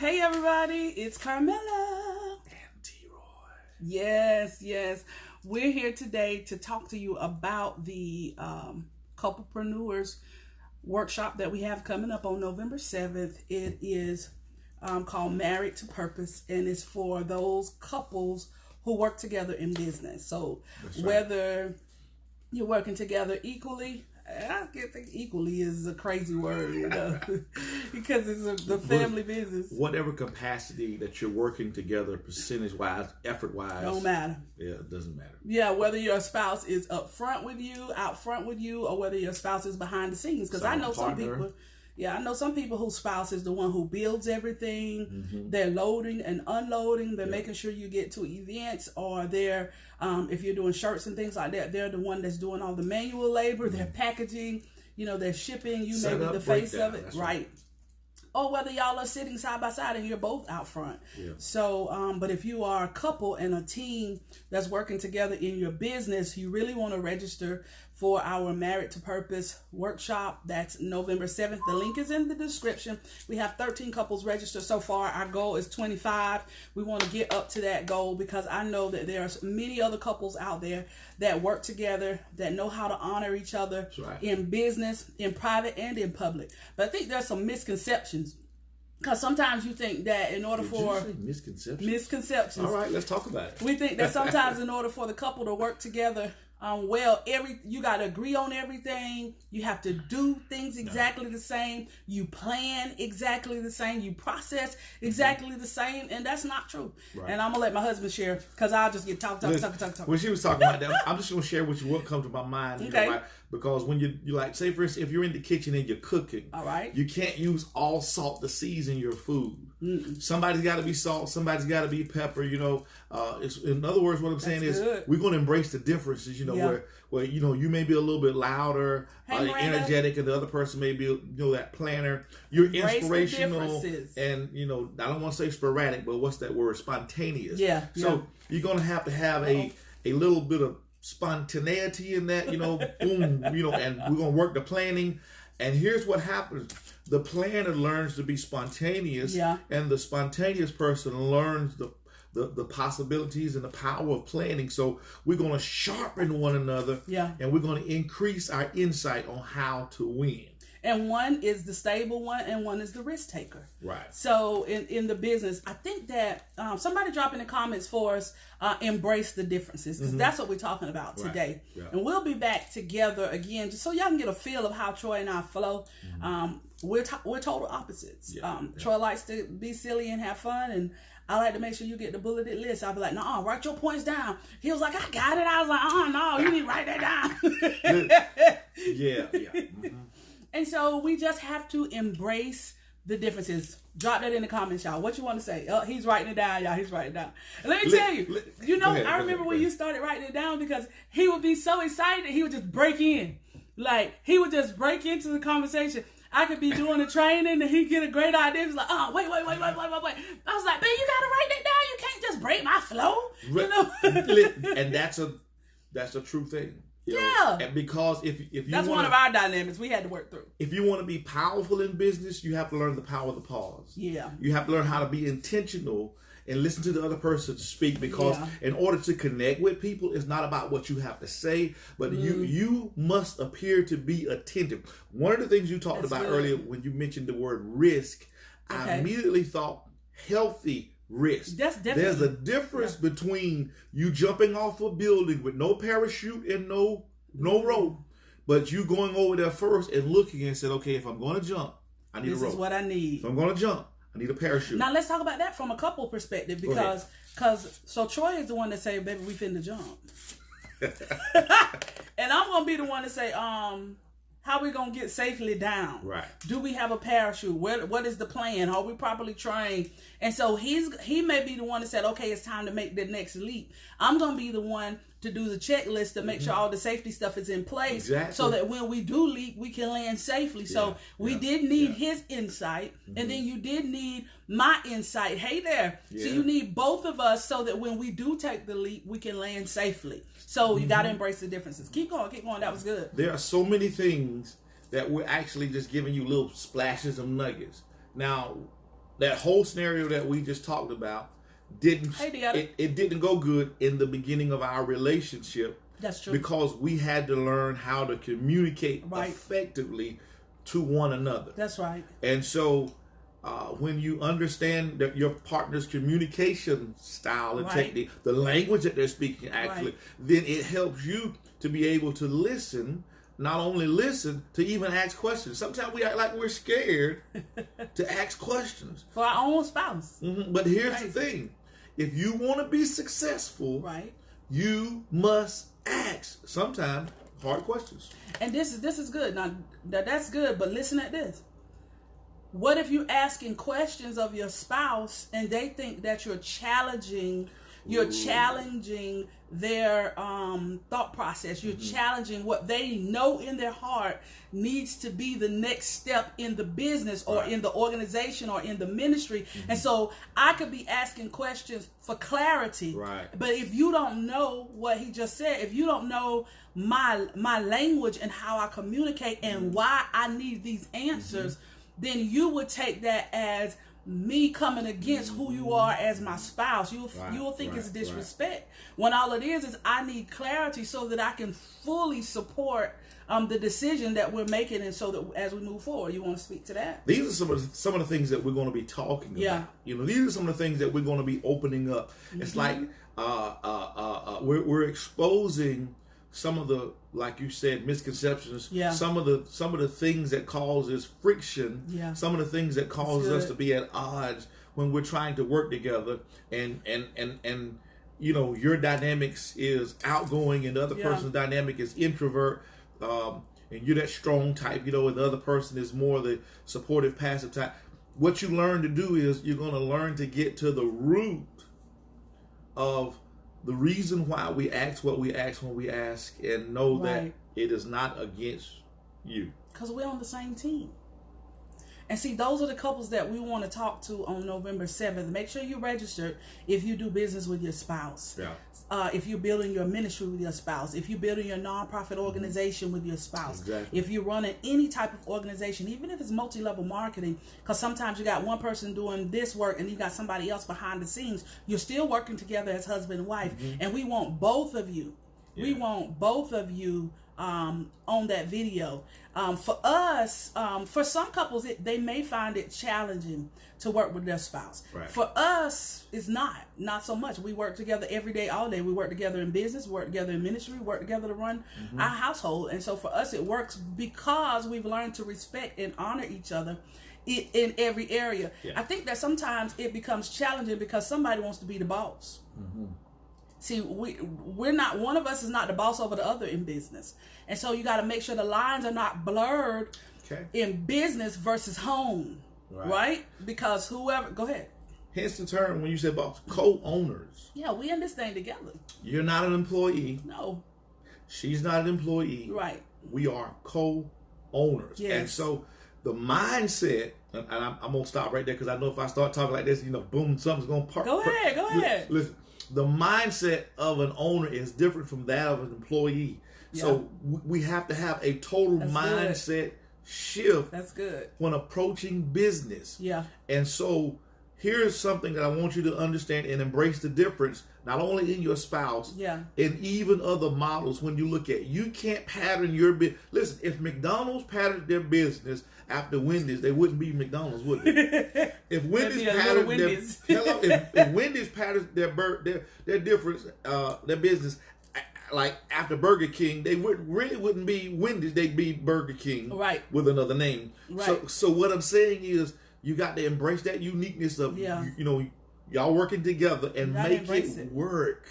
Hey everybody, it's Carmela. And T-Roy. Yes. We're here today to talk to you about the Couplepreneurs workshop that we have coming up on November 7th. It is called Married to Purpose, and it's for those couples who work together in business. So whether you're working together equally, I think equally is a crazy word, because it's the family business. Whatever capacity that you're working together, percentage-wise, effort-wise. Don't matter. Yeah, it doesn't matter. Yeah, whether your spouse is out front with you, or whether your spouse is behind the scenes. Because I know some people whose spouse is the one who builds everything. Mm-hmm. They're loading and unloading. They're making sure you get to events, or they're, if you're doing shirts and things like that, they're the one that's doing all the manual labor. Mm-hmm. They're packaging, they're shipping. You may be the face of it. Right. Or whether y'all are sitting side by side and you're both out front. Yeah. So, but if you are a couple and a team that's working together in your business, you really want to register for our Married to Purpose workshop. That's November 7th. The link is in the description. We have 13 couples registered so far. Our goal is 25. We want to get up to that goal because I know that there are many other couples out there that work together, that know how to honor each other in business, in private, and in public. But I think there's some misconceptions. Because sometimes you think that in order for... Misconceptions. All right, let's talk about it. We think that sometimes in order for the couple to work together, you got to agree on everything. You have to do things exactly the same. You plan exactly the same. You process exactly the same. And that's not true. Right. And I'm going to let my husband share because I'll just get talk. When she was talking about that, I'm just going to share with you what comes to my mind. Okay. Because when you like, say for instance, if you're in the kitchen and you're cooking, all right, you can't use all salt to season your food. Mm-mm. Somebody's got to be salt. Somebody's got to be pepper. In other words, what I'm saying is we're going to embrace the differences. Where you may be a little bit louder, energetic, and the other person may be that planner. You're inspirational, and I don't want to say sporadic, but what's that word? Spontaneous. Yeah. So you're going to have a little bit of spontaneity in that, boom, and we're going to work the planning. And here's what happens. The planner learns to be spontaneous, and the spontaneous person learns the possibilities and the power of planning. So we're going to sharpen one another, and we're going to increase our insight on how to win. And one is the stable one, and one is the risk taker. Right. So in the business, I think that somebody drop in the comments for us, embrace the differences, because that's what we're talking about today. Yeah. And we'll be back together again, just so y'all can get a feel of how Troy and I flow. Mm-hmm. We're total opposites. Yeah. Troy likes to be silly and have fun, and I like to make sure you get the bulleted list. I'll be like, no, write your points down. He was like, I got it. I was like, no, you need to write that down. Yeah. Mm-hmm. And so we just have to embrace the differences. Drop that in the comments, y'all. What you want to say? Oh, he's writing it down, y'all. He's writing it down. And let me tell you, I remember when you started writing it down, because he would be so excited, he would just break in. Like, he would just break into the conversation. I could be doing the training and he'd get a great idea. He's like, oh, wait. I was like, man, you got to write that down. You can't just break my flow. And that's a true thing. And because if you that's one of our dynamics we had to work through. If you want to be powerful in business, you have to learn the power of the pause. Yeah. You have to learn how to be intentional and listen to the other person speak, because in order to connect with people, it's not about what you have to say, but you must appear to be attentive. One of the things you talked about earlier when you mentioned the word risk, I immediately thought healthy risk. There's a difference between you jumping off a building with no parachute and no rope, but you going over there first and looking and said, okay, if I'm going to jump, I need a rope. This is what I need. If I'm going to jump, I need a parachute. Now let's talk about that from a couple perspective, because Troy is the one that say, baby, we finna jump. And I'm going to be the one to say, how are we going to get safely down? Right. Do we have a parachute? What is the plan? Are we properly trained? And so he may be the one that said, okay, it's time to make the next leap. I'm going to be the one to do the checklist to make sure all the safety stuff is in place, so that when we do leap, we can land safely. So we did need his insight, and then you did need my insight. Hey there. So you need both of us so that when we do take the leap, we can land safely. So you got to embrace the differences. Keep going. That was good. There are so many things that we're actually just giving you little splashes of nuggets. Now, that whole scenario that we just talked about it didn't go good in the beginning of our relationship. That's true. Because we had to learn how to communicate effectively to one another. That's right. And so when you understand that your partner's communication style and technique, the language that they're speaking actually, then it helps you to be able to listen, not only listen, to even ask questions. Sometimes we act like we're scared to ask questions. For our own spouse. Mm-hmm. But here's the thing. If you want to be successful, you must ask sometimes hard questions. And this is good. Now that's good, but listen at this. What if you asking questions of your spouse and they think that you're challenging their thought process. You're challenging what they know in their heart needs to be the next step in the business or in the organization or in the ministry. And so I could be asking questions for clarity. But if you don't know what he just said, if you don't know my language and how I communicate and why I need these answers, then you would take that as me coming against who you are as my spouse. You'll think it's disrespect. When all it is I need clarity so that I can fully support the decision that we're making, and so that as we move forward. You want to speak to that? These are some of the things that we're going to be talking about. You know, these are some of the things that we're going to be opening up. It's like we're exposing some of the, like you said, misconceptions. Some of the things that causes friction. Some of the things that causes us to be at odds when we're trying to work together. And you know, your dynamics is outgoing, and the other person's dynamic is introvert. And you're that strong type, you know, and the other person is more the supportive, passive type. What you learn to do is you're going to learn to get to the root of the reason why we ask what we ask when we ask, and know that it is not against you. Because we're on the same team. And see, those are the couples that we want to talk to on November 7th. Make sure you register if you do business with your spouse. If you're building your ministry with your spouse. If you're building your nonprofit organization with your spouse. If you're running any type of organization, even if it's multi-level marketing, because sometimes you got one person doing this work and you got somebody else behind the scenes. You're still working together as husband and wife. And we want both of you. We want both of you on that video. For us, for some couples, they may find it challenging to work with their spouse. For us, it's not so much. We work together every day, all day. We work together in business, we work together in ministry, we work together to run our household. And so for us, it works because we've learned to respect and honor each other in every area. I think that sometimes it becomes challenging because somebody wants to be the boss. See, we're not, one of us is not the boss over the other in business. And so you got to make sure the lines are not blurred in business versus home. Right? Because whoever, go ahead. Hence the term when you say about co-owners. Yeah, we in this thing together. You're not an employee. No. She's not an employee. Right. We are co-owners. And so the mindset, and I'm going to stop right there because I know if I start talking like this, you know, boom, something's going to park. Go ahead. Listen. The mindset of an owner is different from that of an employee. So we have to have a total mindset shift. That's good. When approaching business. And so here's something that I want you to understand and embrace the difference, not only in your spouse, and even other models. When you look at, you can't pattern your business. Listen, if McDonald's patterned their business after Wendy's, they wouldn't be McDonald's, would they? If Wendy's patterned if Wendy's patterned their difference, their business, like after Burger King, they wouldn't be Wendy's, they'd be Burger King, with another name. So what I'm saying is, you got to embrace that uniqueness of you know, y'all working together and make it work.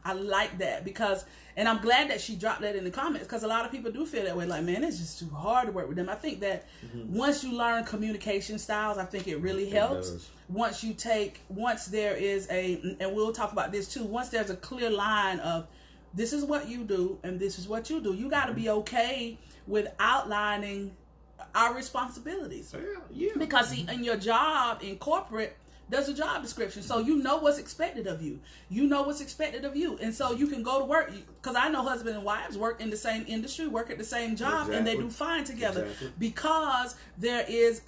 I like that because, and I'm glad that she dropped that in the comments, because a lot of people do feel that way. Like, man, it's just too hard to work with them. I think that once you learn communication styles, I think it really helps. Once there is and we'll talk about this too, once there's a clear line of this is what you do and this is what you do, you got to be okay with outlining our responsibilities. Because see, in your job in corporate, there's a job description, so you know what's expected of you. And so you can go to work, because I know husband and wives work in the same industry, work at the same job, and they do fine together because there is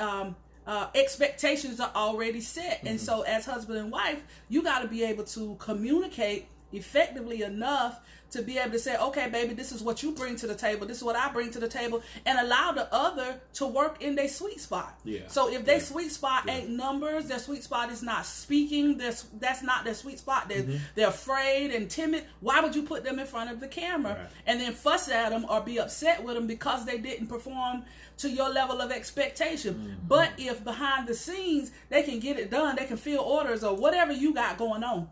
expectations are already set. And so as husband and wife, you got to be able to communicate effectively enough to be able to say, okay, baby, this is what you bring to the table. This is what I bring to the table, and allow the other to work in their sweet spot. Yeah. So if their sweet spot ain't numbers, their sweet spot is not speaking, that's not their sweet spot. They're afraid and timid. Why would you put them in front of the camera and then fuss at them or be upset with them because they didn't perform to your level of expectation? But if behind the scenes they can get it done, they can fill orders or whatever you got going on.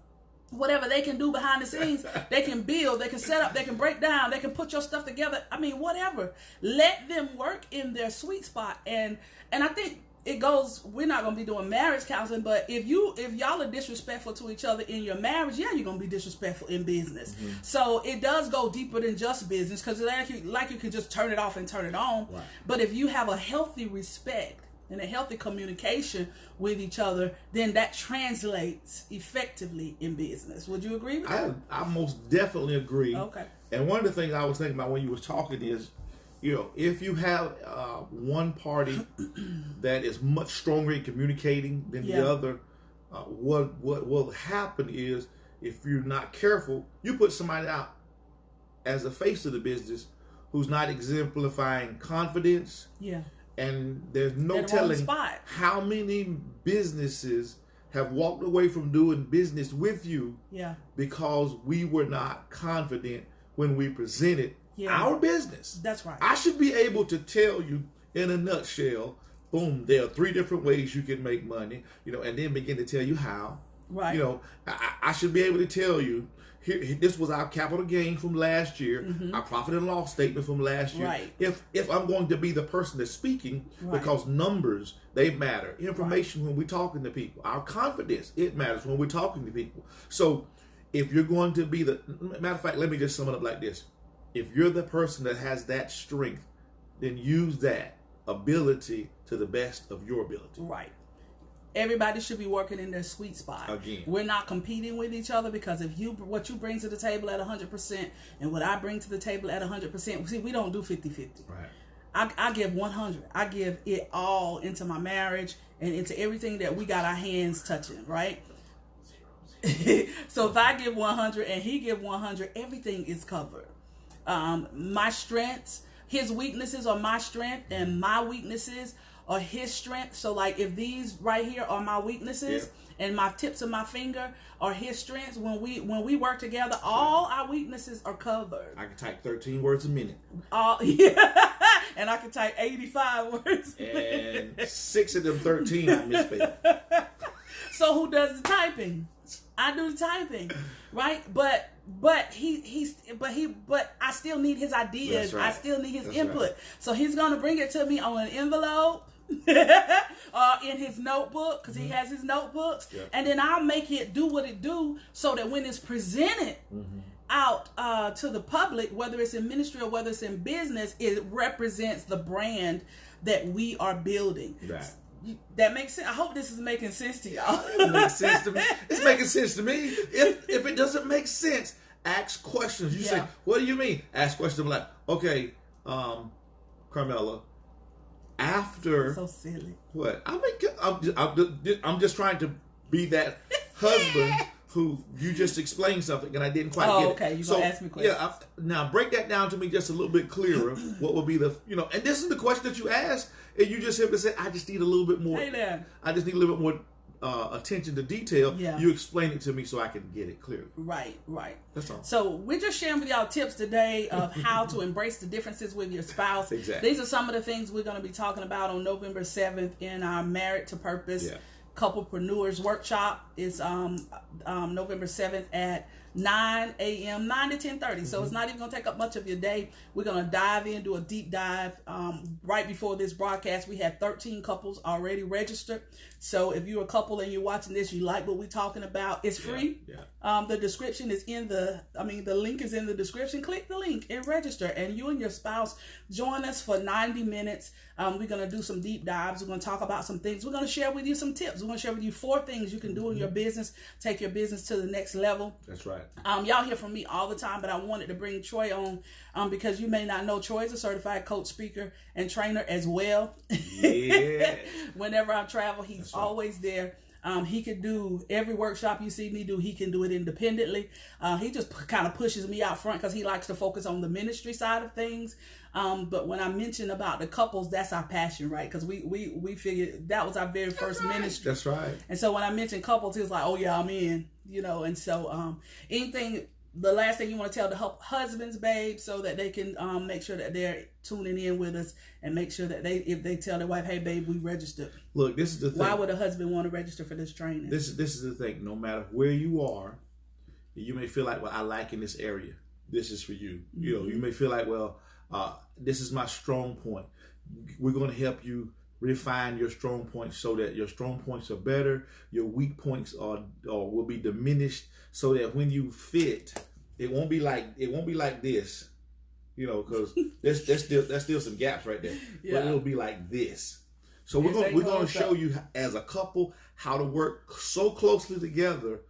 Whatever they can do behind the scenes, they can build, they can set up, they can break down, they can put your stuff together. I mean, whatever. Let them work in their sweet spot. And I think it goes, we're not going to be doing marriage counseling, but if y'all are disrespectful to each other in your marriage, you're going to be disrespectful in business. So it does go deeper than just business, because like you can just turn it off and turn it on. Right. But if you have a healthy respect and a healthy communication with each other, then that translates effectively in business. Would you agree with that? I most definitely agree. Okay. And one of the things I was thinking about when you were talking is, if you have one party that is much stronger in communicating than the other, what will happen is, if you're not careful, you put somebody out as the face of the business who's not exemplifying confidence. Yeah. And there's no telling how many businesses have walked away from doing business with you because we were not confident when we presented our business. That's right. I should be able to tell you in a nutshell, boom, there are 3 different ways you can make money, and then begin to tell you how. Right. I should be able to tell you, here, this was our capital gain from last year, our profit and loss statement from last year. Right. If I'm going to be the person that's speaking, because numbers, they matter. Information when we're talking to people. Our confidence, it matters when we're talking to people. So if you're going to be matter of fact, let me just sum it up like this. If you're the person that has that strength, then use that ability to the best of your ability. Right. Everybody should be working in their sweet spot. Again, we're not competing with each other, because what you bring to the table at 100% and what I bring to the table at 100%, see, we don't do 50-50. Right. I give 100. I give it all into my marriage and into everything that we got our hands touching, right? So if I give 100 and he give 100, everything is covered. My strengths, his weaknesses are my strength, and my weaknesses are his strength. So like, if these right here are my weaknesses and my tips of my finger are his strengths, when we work together, all our weaknesses are covered. I can type 13 words a minute. And I can type 85 words. And 6 of them 13 I misspelled. So who does the typing? I do the typing, right? But I still need his ideas. Right. I still need his That's input. Right. So he's gonna bring it to me on an envelope, in his notebook, because he has his notebooks, and then I'll make it do what it do, so that when it's presented out to the public, whether it's in ministry or whether it's in business, it represents the brand that we are building. Right. That makes sense. I hope this is making sense to y'all. It makes sense to me. It's making sense to me. If it doesn't make sense, ask questions. You say, "What do you mean?" Ask questions like, "Okay, Carmela, after so silly. What? I'm just trying to be that husband who you just explained something and I didn't quite get it. Okay, you're gonna ask me questions. Yeah, now break that down to me just a little bit clearer. What would be the, and this is the question that you asked, and you just simply say, I just need a little bit more. Hey there. I just need a little bit more attention to detail. Yeah. You explain it to me so I can get it clearly. Right. That's all. So we're just sharing with y'all tips today of how to embrace the differences with your spouse. Exactly. These are some of the things we're going to be talking about on November 7th in our Married to Purpose Couplepreneurs Workshop. It's November 7th at 9 a.m., 9 to 10:30. So it's not even going to take up much of your day. We're going to dive in, do a deep dive. Right before this broadcast, we had 13 couples already registered. So if you're a couple and you're watching this, you like what we're talking about, it's free. The description is the link is in the description. Click the link and register. And you and your spouse join us for 90 minutes. We're going to do some deep dives. We're going to talk about some things. We're going to share with you some tips. We're going to share with you 4 things you can do in your business, take your business to the next level. That's right. right. Y'all hear from me all the time, but I wanted to bring Troy on because you may not know Troy is a certified coach, speaker, and trainer as well. Yeah. Whenever I travel, he's always there. He can do every workshop you see me do. He can do it independently. He just kind of pushes me out front because he likes to focus on the ministry side of things. But when I mentioned about the couples, that's our passion, right? Because we figured that was our very first ministry. That's right. And so when I mentioned couples, he was like, "Oh yeah, I'm in," you know. And so the last thing you want to tell the husbands, babe, so that they can make sure that they're tuning in with us and make sure that if they tell their wife, "Hey babe, we registered." Look, this is the thing. Why would a husband want to register for this training? This is the thing. No matter where you are, you may feel like, well, I lack in this area. This is for you. Mm-hmm. You know, you may feel like, well, this is my strong point. We're going to help you refine your strong points so that your strong points are better. Your weak points will be diminished, so that when you fit, it won't be like this. You know, because there's still some gaps right there. Yeah. But it'll be like this. So we're going to show you as a couple how to work so closely together,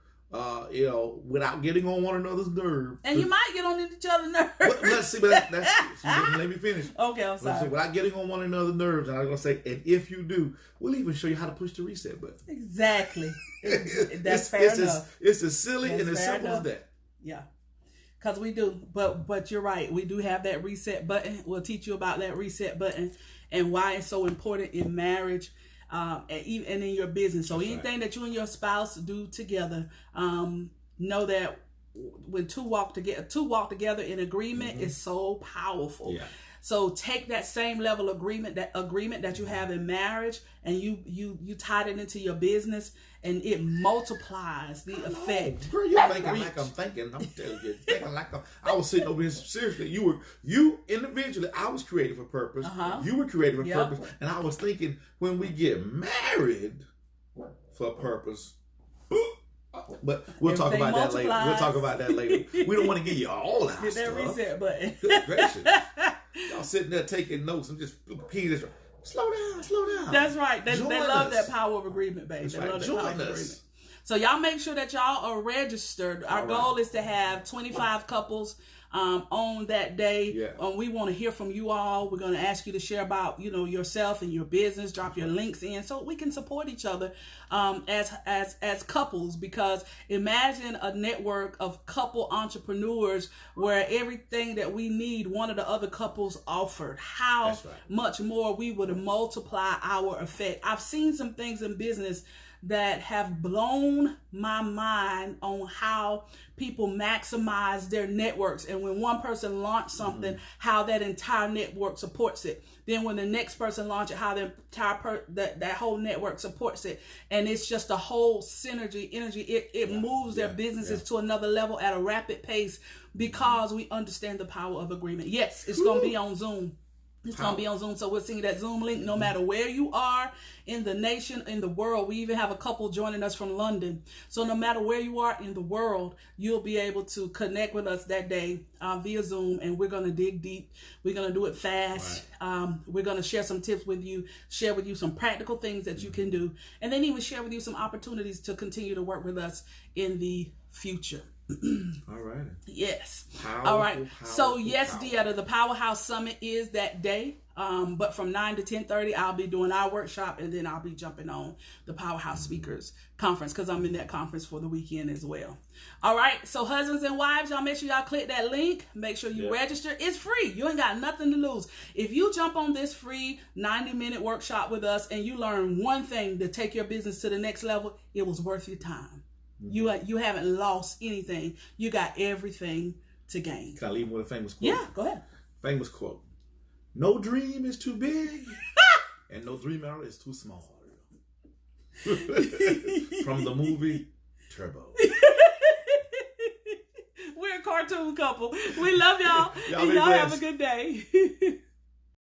you know, without getting on one another's nerves. And you might get on each other's nerves. Let's see, but let me finish. Okay, I'm sorry. Without getting on one another's nerves, and I'm going to say, and if you do, we'll even show you how to push the reset button. Exactly. That's fair enough. It's as silly and as simple as that. Yeah. Because we do, but you're right. We do have that reset button. We'll teach you about that reset button and why it's so important in marriage and in your business. So anything that you and your spouse do together, know that when two walk together in agreement is so powerful. Yeah. So take that same level of agreement that you have in marriage, and you tie it into your business, and it multiplies the effect. Girl, you're thinking like I'm thinking. I'm telling you, I was sitting over here seriously. You individually, I was created for purpose. You were created for purpose, and I was thinking when we get married for a purpose. But we'll talk about that later. We'll talk about that later. We don't want to give you all that stuff. Get that reset button. Good gracious. Y'all sitting there taking notes and just peeing this. Slow down. That's right. They love that power of agreement, baby. They love that power of agreement. So y'all make sure that y'all are registered. Our goal is to have 25 couples on that day. Yeah. We want to hear from you all. We're going to ask you to share about, you know, yourself and your business. Drop your links in so we can support each other as couples. Because imagine a network of couple entrepreneurs where everything that we need, one of the other couples offered. How much more we would multiply our effect. I've seen some things in business that have blown my mind on how people maximize their networks. And when one person launched something, how that entire network supports it. Then when the next person launches it, how the entire that whole network supports it. And it's just a whole synergy, energy. It moves their businesses to another level at a rapid pace because we understand the power of agreement. Yes, it's going to be on Zoom. It's going to be on Zoom, so we'll send you that Zoom link no matter where you are in the nation, in the world. We even have a couple joining us from London. So no matter where you are in the world, you'll be able to connect with us that day via Zoom, and we're going to dig deep. We're going to do it fast. Right. We're going to share some tips with you, share with you some practical things that you can do, and then even share with you some opportunities to continue to work with us in the future. All right. Yes. All right. So yes, Deetta, the Powerhouse Summit is that day. But from 9 to 10:30, I'll be doing our workshop, and then I'll be jumping on the Powerhouse Speakers Conference because I'm in that conference for the weekend as well. All right. So husbands and wives, y'all make sure y'all click that link. Make sure you register. It's free. You ain't got nothing to lose. If you jump on this free 90-minute workshop with us and you learn one thing to take your business to the next level, it was worth your time. You haven't lost anything. You got everything to gain. Can I leave with a famous quote? Yeah, go ahead. Famous quote. No dream is too big and no dreamer is too small. From the movie Turbo. We're a cartoon couple. We love y'all. Y'all have a good day.